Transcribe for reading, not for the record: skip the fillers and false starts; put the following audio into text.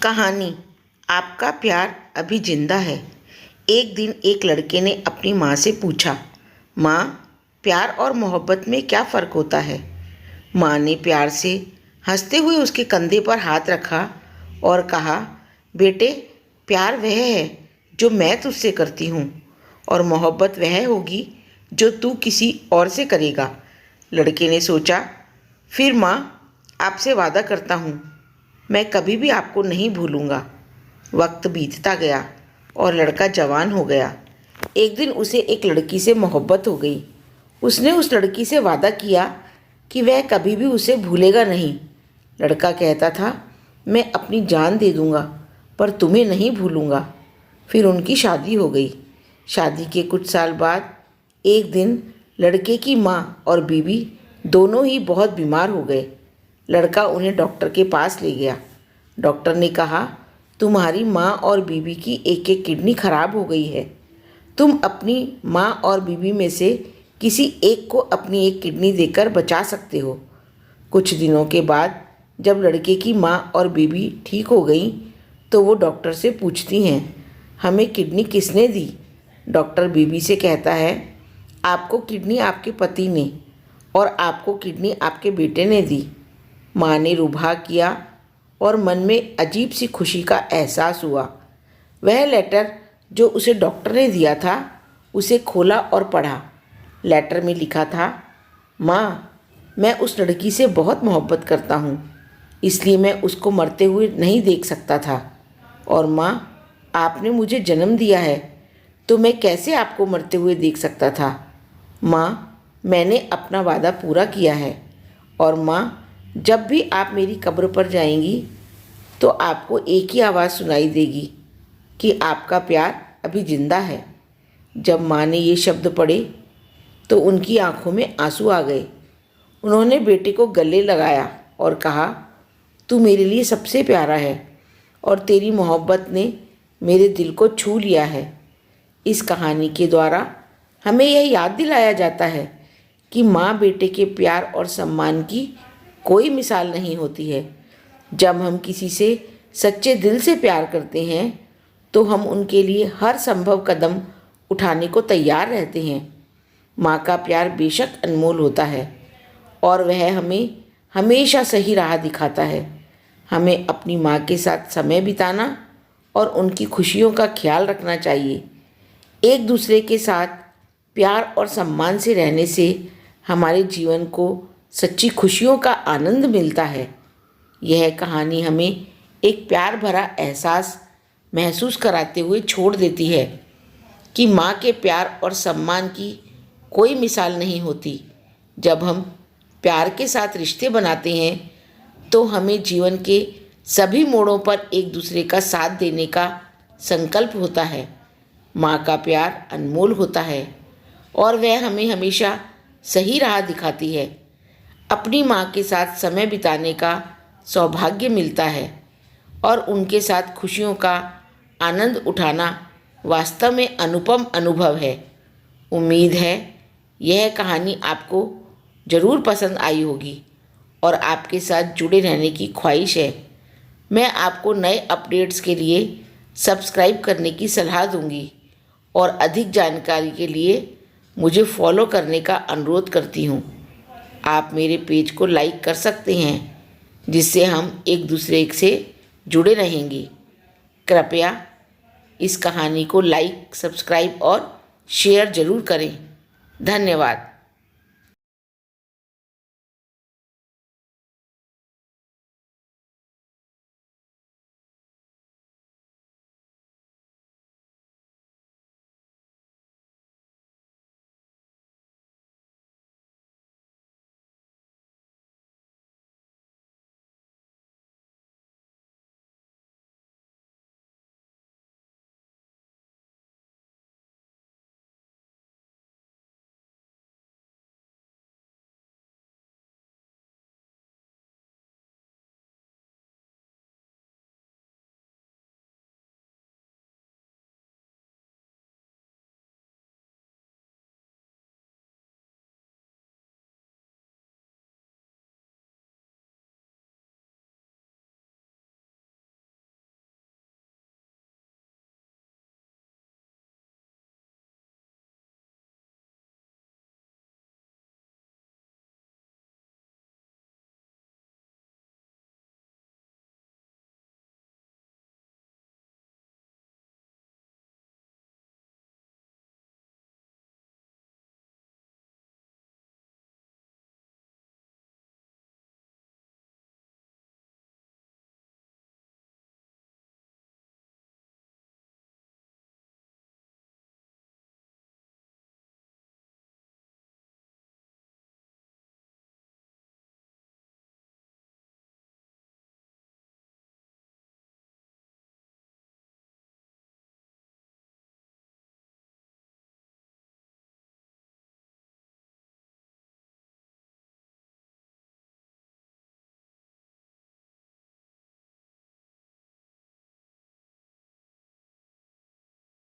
कहानी आपका प्यार अभी जिंदा है। एक दिन एक लड़के ने अपनी माँ से पूछा, माँ, प्यार और मोहब्बत में क्या फ़र्क होता है। माँ ने प्यार से हंसते हुए उसके कंधे पर हाथ रखा और कहा, बेटे, प्यार वह है जो मैं तुझसे करती हूँ और मोहब्बत वह होगी जो तू किसी और से करेगा। लड़के ने सोचा, फिर माँ, आपसे वादा करता हूँ, मैं कभी भी आपको नहीं भूलूंगा। वक्त बीतता गया और लड़का जवान हो गया। एक दिन उसे एक लड़की से मोहब्बत हो गई। उसने उस लड़की से वादा किया कि वह कभी भी उसे भूलेगा नहीं। लड़का कहता था, मैं अपनी जान दे दूंगा पर तुम्हें नहीं भूलूंगा। फिर उनकी शादी हो गई। शादी के कुछ साल बाद एक दिन लड़के की माँ और बीवी दोनों ही बहुत बीमार हो गए। लड़का उन्हें डॉक्टर के पास ले गया। डॉक्टर ने कहा, तुम्हारी माँ और बीवी की एक एक किडनी खराब हो गई है। तुम अपनी माँ और बीवी में से किसी एक को अपनी एक किडनी देकर बचा सकते हो। कुछ दिनों के बाद जब लड़के की माँ और बीवी ठीक हो गई तो वो डॉक्टर से पूछती हैं, हमें किडनी किसने दी। डॉक्टर बीवी से कहता है, आपको किडनी आपके पति ने और आपको किडनी आपके बेटे ने दी। माँ ने रुबा किया और मन में अजीब सी खुशी का एहसास हुआ। वह लेटर जो उसे डॉक्टर ने दिया था उसे खोला और पढ़ा। लेटर में लिखा था, माँ, मैं उस लड़की से बहुत मोहब्बत करता हूँ, इसलिए मैं उसको मरते हुए नहीं देख सकता था। और माँ, आपने मुझे जन्म दिया है तो मैं कैसे आपको मरते हुए देख सकता था। माँ, मैंने अपना वादा पूरा किया है। और माँ, जब भी आप मेरी कब्र पर जाएंगी तो आपको एक ही आवाज़ सुनाई देगी कि आपका प्यार अभी जिंदा है। जब माँ ने ये शब्द पढ़े तो उनकी आंखों में आंसू आ गए। उन्होंने बेटे को गले लगाया और कहा, तू मेरे लिए सबसे प्यारा है और तेरी मोहब्बत ने मेरे दिल को छू लिया है। इस कहानी के द्वारा हमें यह याद दिलाया जाता है कि माँ बेटे के प्यार और सम्मान की कोई मिसाल नहीं होती है। जब हम किसी से सच्चे दिल से प्यार करते हैं तो हम उनके लिए हर संभव कदम उठाने को तैयार रहते हैं। माँ का प्यार बेशक अनमोल होता है और वह हमें हमेशा सही राह दिखाता है। हमें अपनी माँ के साथ समय बिताना और उनकी खुशियों का ख्याल रखना चाहिए। एक दूसरे के साथ प्यार और सम्मान से रहने से हमारे जीवन को सच्ची खुशियों का आनंद मिलता है। यह कहानी हमें एक प्यार भरा एहसास महसूस कराते हुए छोड़ देती है कि माँ के प्यार और सम्मान की कोई मिसाल नहीं होती। जब हम प्यार के साथ रिश्ते बनाते हैं तो हमें जीवन के सभी मोड़ों पर एक दूसरे का साथ देने का संकल्प होता है। माँ का प्यार अनमोल होता है और वह हमें हमेशा सही राह दिखाती है। अपनी माँ के साथ समय बिताने का सौभाग्य मिलता है और उनके साथ खुशियों का आनंद उठाना वास्तव में अनुपम अनुभव है। उम्मीद है यह कहानी आपको ज़रूर पसंद आई होगी और आपके साथ जुड़े रहने की ख्वाहिश है। मैं आपको नए अपडेट्स के लिए सब्सक्राइब करने की सलाह दूंगी और अधिक जानकारी के लिए मुझे फॉलो करने का अनुरोध करती हूँ। आप मेरे पेज को लाइक कर सकते हैं जिससे हम एक दूसरे से जुड़े रहेंगे। कृपया इस कहानी को लाइक, सब्सक्राइब और शेयर ज़रूर करें। धन्यवाद।